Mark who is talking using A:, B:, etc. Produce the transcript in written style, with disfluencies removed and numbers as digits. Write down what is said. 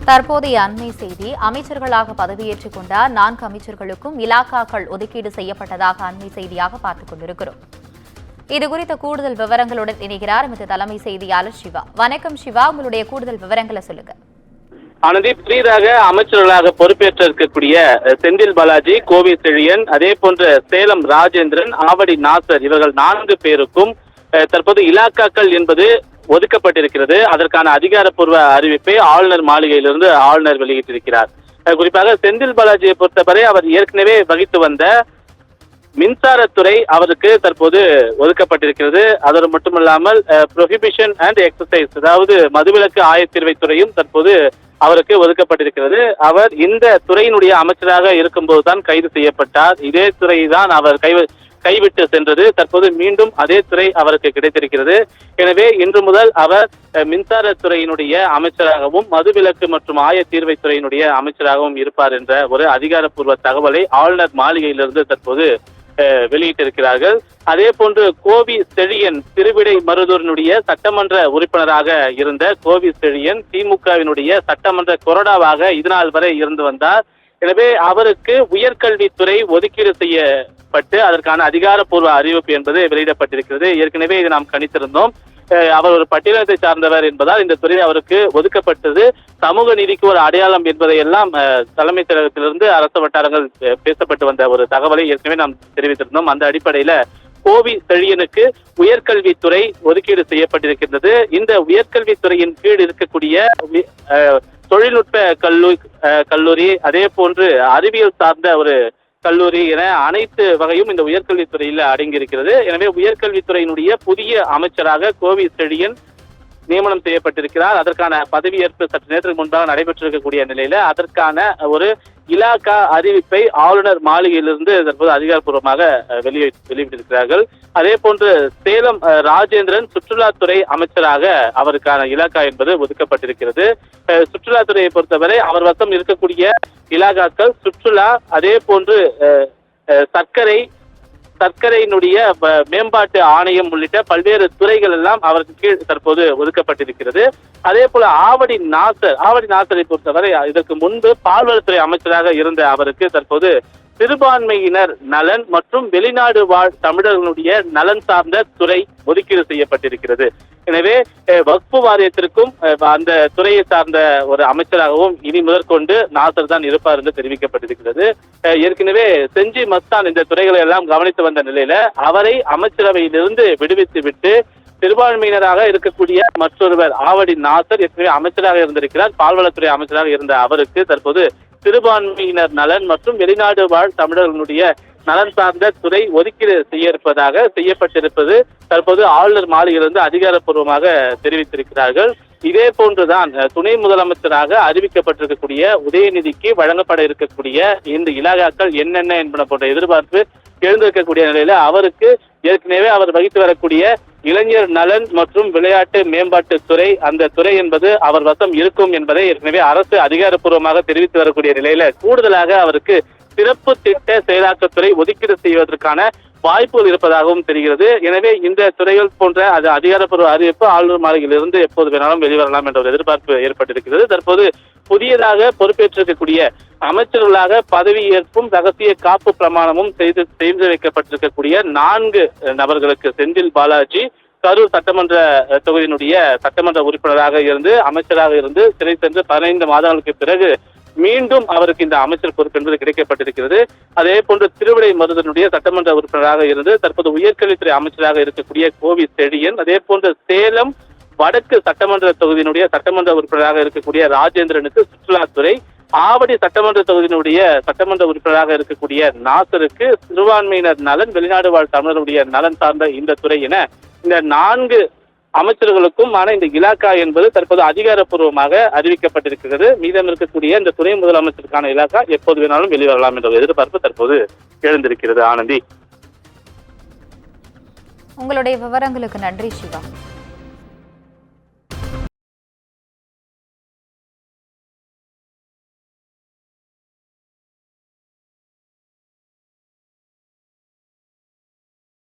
A: தற்போதைய அண்மை செய்தி, அமைச்சர்களாக பதவியேற்றுக் கொண்ட 4 அமைச்சர்களுக்கும் இலாக்காக்கள் ஒதுக்கீடு செய்யப்பட்டதாக அண்மை செய்தியாக பார்த்துக் கொண்டிருக்கிறோம். இதுகுறித்த கூடுதல் விவரங்களுடன் இணைகிறார் எமது தலைமை செய்தியாளர் சிவா. வணக்கம் சிவா, உங்களுடைய கூடுதல் விவரங்களை சொல்லுங்க.
B: ஆனந்தி, புதிதாக அமைச்சர்களாக பொறுப்பேற்ற இருக்கக்கூடிய செந்தில் பாலாஜி, கோவி செழியன், அதே போன்ற சேலம் ராஜேந்திரன், ஆவடி நாசர் இவர்கள் 4 பேருக்கும் தற்போது இலாக்காக்கள் என்பது ஒதுக்கப்பட்டிருக்கிறது. அதற்கான அதிகாரப்பூர்வ அறிவிப்பை ஆளுநர் மாளிகையிலிருந்து ஆளுநர் வெளியிட்டிருக்கிறார். குறிப்பாக செந்தில் பாலாஜியை பொறுத்தவரை அவர் ஏற்கனவே வகித்து வந்த மின்சாரத்துறை அவருக்கு தற்போது ஒதுக்கப்பட்டிருக்கிறது. அதோடு மட்டுமல்லாமல் ப்ரொஹிபிஷன் அண்ட் எக்ஸசைஸ், அதாவது மதுவிலக்கு ஆயத்தீர்வைத்துறையும் தற்போது அவருக்கு ஒதுக்கப்பட்டிருக்கிறது. அவர் இந்த துறையினுடைய அமைச்சராக இருக்கும்போதுதான் கைது செய்யப்பட்டார். இதே துறை தான் அவர் கைவிட்டு சென்றது. தற்போது மீண்டும் அதே துறை அவருக்கு கிடைத்திருக்கிறது. எனவே இன்று முதல் அவர் மின்சாரத்துறையினுடைய அமைச்சராகவும் மதுவிலக்கு மற்றும் ஆயத்தீர்வைத்துறையினுடைய அமைச்சராகவும் இருப்பார் என்ற ஒரு அதிகாரப்பூர்வ தகவலை ஆளுநர் மாளிகையிலிருந்து தற்போது வெளியிட்டிருக்கிறார்கள். அதே போன்று கோவி செழியன், திருவிடை மருதூரினுடைய சட்டமன்ற உறுப்பினராக இருந்த கோவி செழியன் திமுகவினுடைய சட்டமன்ற கொறடாவாக இதுநாள் வரை இருந்து வந்தார். எனவே அவருக்கு உயர்கல்வித்துறை ஒதுக்கீடு செய்யப்பட்டு அதற்கான அதிகாரப்பூர்வ அறிவிப்பு என்பது வெளியிடப்பட்டிருக்கிறது. ஏற்கனவே இதை நாம் கணித்திருந்தோம். அவர் ஒரு பட்டியலத்தை சார்ந்தவர் என்பதால் இந்த துறை அவருக்கு ஒதுக்கப்பட்டது சமூக நீதிக்கு ஒரு அடையாளம் என்பதை எல்லாம் தலைமைச் செயலகத்திலிருந்து அரசு வட்டாரங்கள் பேசப்பட்டு வந்த ஒரு தகவலை ஏற்கனவே நாம் தெரிவித்திருந்தோம். அந்த அடிப்படையில கோவி செழியனுக்கு உயர்கல்வித்துறை ஒதுக்கீடு செய்யப்பட்டிருக்கின்றது. இந்த உயர்கல்வித்துறையின் கீழ் இருக்கக்கூடிய தொழில்நுட்ப கல்லூரி, அதே போன்று அறிவியல் சார்ந்த ஒரு கல்லூரி என அனைத்து வகையும் இந்த உயர்கல்வித்துறையில் அடங்கியிருக்கிறது. எனவே உயர்கல்வித்துறையினுடைய புதிய அமைச்சராக கோவி செழியன் நியமனம் செய்யப்பட்டிருக்கிறார். அதற்கான பதவியேற்பு சற்று நேரத்துக்கு முன்பாக நடைபெற்றிருக்கக்கூடிய நிலையில அதற்கான ஒரு இலாக்கா அறிவிப்பை ஆளுநர் மாளிகையிலிருந்து தற்போது அதிகாரப்பூர்வமாக வெளியிட்டிருக்கிறார்கள். அதே போன்று சேலம் ராஜேந்திரன் சுற்றுலாத்துறை அமைச்சராக அவருக்கான இலாக்கா என்பது ஒதுக்கப்பட்டிருக்கிறது. சுற்றுலாத்துறையை பொறுத்தவரை அவர் வசம் இருக்கக்கூடிய இலாக்காக்கள் சுற்றுலா, அதே போன்று சர்க்கரையினுடைய மேம்பாட்டு ஆணையம் உள்ளிட்ட பல்வேறு துறைகள் எல்லாம் அவருக்கு கீழ் தற்போது ஒதுக்கப்பட்டிருக்கிறது. அதே போல ஆவடி நாசரை பொறுத்தவரை இதற்கு முன்பு பால்வளத்துறை அமைச்சராக இருந்த அவருக்கு தற்போது சிறுபான்மையினர் நலன் மற்றும் வெளிநாடு வாழ் தமிழர்களுடைய நலன் சார்ந்த துறை ஒதுக்கீடு செய்யப்பட்டிருக்கிறது. எனவே வக்ஃபு வாரியத்திற்கும் அந்த துறையை சார்ந்த ஒரு அமைச்சராகவும் இனி முதற்கொண்டு நாசர் தான் இருப்பார் என்று தெரிவிக்கப்பட்டிருக்கிறது. ஏற்கனவே செஞ்சி மஸ்தான் இந்த துறைகளை எல்லாம் கவனித்து வந்த நிலையில அவரை அமைச்சரவையிலிருந்து விடுவித்து விட்டு சிறுபான்மையினராக இருக்கக்கூடிய மற்றொருவர் ஆவடி நாசர் ஏற்கனவே அமைச்சராக இருந்திருக்கிறார். பால்வளத்துறை அமைச்சராக இருந்த அவருக்கு தற்போது சிறுபான்மையினர் நலன் மற்றும் வெளிநாடு வாழ் தமிழர்களுடைய நலன் சார்ந்த துறை ஒதுக்கீடு செய்யப்பட்டிருப்பது தற்போது ஆளுநர் மாளிகையிலிருந்து அதிகாரப்பூர்வமாக தெரிவித்திருக்கிறார்கள். இதே போன்றுதான் துணை முதலமைச்சராக அறிவிக்கப்பட்டிருக்கக்கூடிய உதயநிதிக்கு வழங்கப்பட இருக்கக்கூடிய இந்த இலாகாக்கள் என்னென்ன என்பன போன்ற எதிர்பார்ப்பு எழுந்திருக்கக்கூடிய நிலையில அவருக்கு ஏற்கனவே அவர் வகித்து வரக்கூடிய இளைஞர் நலன் மற்றும் விளையாட்டு மேம்பாட்டு துறை, அந்த துறை என்பது அவர் வசம் இருக்கும் என்பதை ஏற்கனவே அரசு அதிகாரப்பூர்வமாக தெரிவித்து வரக்கூடிய நிலையில கூடுதலாக அவருக்கு சிறப்பு திட்ட செயலாக்கத்துறை ஒதுக்கீடு செய்வதற்கான வாய்ப்புகள் இருப்பதாகவும் தெரிகிறது. எனவே இந்த துறைகள் போன்ற அது அதிகாரப்பூர்வ அறிவிப்பு ஆளுநர் மாளிகையிலிருந்து எப்போது வேணாலும் வெளிவரலாம் என்ற ஒரு எதிர்பார்ப்பு ஏற்பட்டிருக்கிறது. தற்போது புதியதாக பொறுப்பேற்றிருக்கக்கூடிய அமைச்சர்களாக பதவியேற்பும் ரகசிய காப்பு பிரமாணமும் செய்து வைக்கப்பட்டிருக்கக்கூடிய 4 நபர்களுக்கு செந்தில் பாலாஜி கரூர் சட்டமன்ற தொகுதியினுடைய சட்டமன்ற உறுப்பினராக இருந்து அமைச்சராக இருந்து சிறை சென்று 15 மாதங்களுக்கு பிறகு மீண்டும் அவருக்கு இந்த அமைச்சர் பொறுப்பு என்பது கிடைக்கப்பட்டிருக்கிறது. அதே போன்று திருவிடை மருதனுடைய சட்டமன்ற உறுப்பினராக இருந்து தற்போது உயர்கல்வித்துறை அமைச்சராக இருக்கக்கூடிய கோவி செழியன், அதே போன்று சேலம் வடக்கு சட்டமன்ற தொகுதியினுடைய சட்டமன்ற உறுப்பினராக இருக்கக்கூடிய ராஜேந்திரனுக்கு சுற்றுலாத்துறை, ஆவடி சட்டமன்ற தொகுதியினுடைய சட்டமன்ற உறுப்பினராக இருக்கக்கூடிய நாசருக்கு சிறுபான்மையினர் நலன் வெளிநாடு வாழ் தமிழருடைய நலன் சார்ந்த இந்த துறை என இந்த 4 அமைச்சர்களுக்கும் இந்த இலாக்கா என்பது தற்போது அதிகாரப்பூர்வமாக அறிவிக்கப்பட்டிருக்கிறது. மீதம் இருக்கக்கூடிய இந்த துணை முதலமைச்சருக்கான இலாக்கா எப்போது வேணாலும் வெளிவரலாம் என்ற எதிர்பார்ப்பு தற்போது எழுந்திருக்கிறது. ஆனந்தி,
A: உங்களுடைய விவரங்களுக்கு நன்றி சிவா.